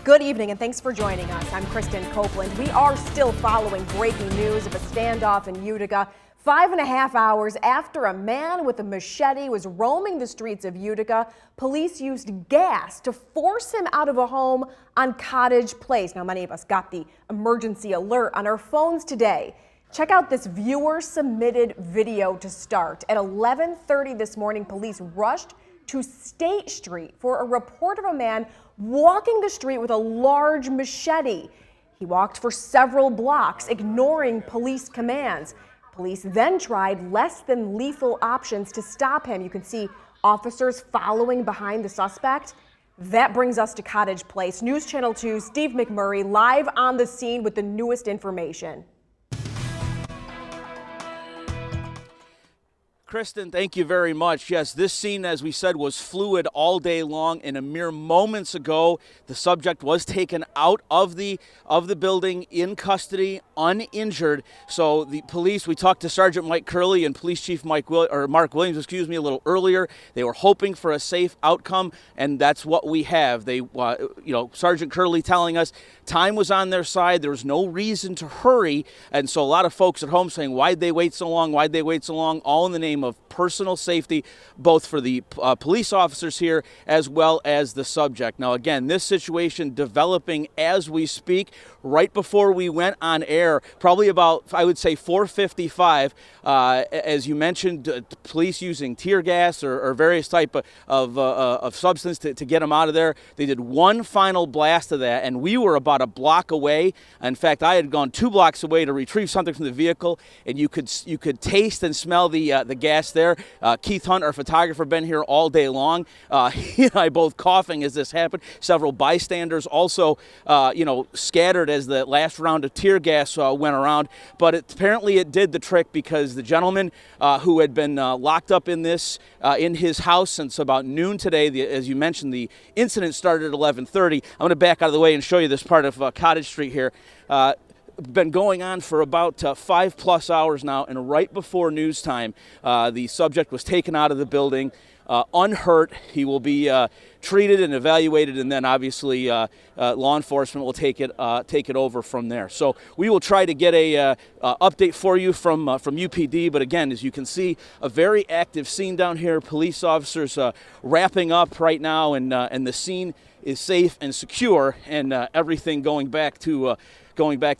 Good evening and thanks for joining us. I'm Kristen Copeland. We are still following breaking news of a standoff in Utica 5.5 hours after a man with a machete was roaming the streets of Utica. Police used gas to force him out of a home on Cottage Place. Now, many of us got the emergency alert on our phones today. Check out this viewer-submitted video to start. At 11:30 this morning, police rushed to State Street for a report of a man walking the street with a large machete. He walked for several blocks, ignoring police commands. Police then tried less than lethal options to stop him. You can see officers following behind the suspect. That brings us to Cottage Place. News Channel 2's Steve McMurray live on the scene with the newest information. Kristen, thank you very much. Yes, this scene, as we said, was fluid all day long, and a mere moments ago, the subject was taken out of the building in custody, uninjured. So the police, we talked to Sergeant Mike Curley and Police Chief Mark Williams, a little earlier. They were hoping for a safe outcome, and that's what we have. They, Sergeant Curley telling us time was on their side. There was no reason to hurry, and so a lot of folks at home saying, "Why'd they wait so long? Why'd they wait so long?" All in the name of personal safety, both for the police officers here as well as the subject. Now, again, this situation developing as we speak. Right before we went on air, probably about, I would say, 4:55, as you mentioned, police using tear gas or various type of substance to get them out of there. They did one final blast of that, and we were about a block away. In fact, I had gone 2 blocks away to retrieve something from the vehicle, and you could taste and smell the gas there. Keith Hunt, our photographer, been here all day long. He and I both coughing as this happened. Several bystanders also, scattered as the last round of tear gas went around. But apparently it did the trick, because the gentleman who had been locked up in his house since about noon today, as you mentioned, the incident started at 11:30. I'm going to back out of the way and show you this part of Cottage Street here. Been going on for about 5+ hours now, and right before news time, the subject was taken out of the building unhurt. He will be treated and evaluated, and then obviously law enforcement will take it over from there. So we will try to get a update for you from UPD. But again, as you can see, a very active scene down here. Police officers wrapping up right now, and the scene is safe and secure, and everything going back to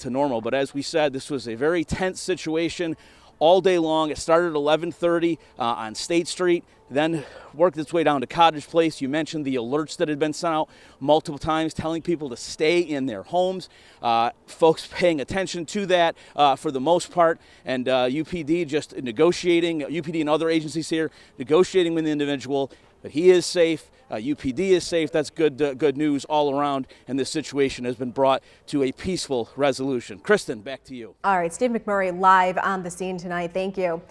normal. But as we said, this was a very tense situation all day long. It started at 11:30 on State Street, then worked its way down to Cottage Place. You mentioned the alerts that had been sent out multiple times, telling people to stay in their homes. Folks paying attention to that for the most part, and UPD just negotiating, UPD and other agencies here negotiating with the individual. But he is safe. UPD is safe. That's good news all around, and this situation has been brought to a peaceful resolution. Kristen, back to you. All right, Steve McMurray live on the scene tonight. Thank you.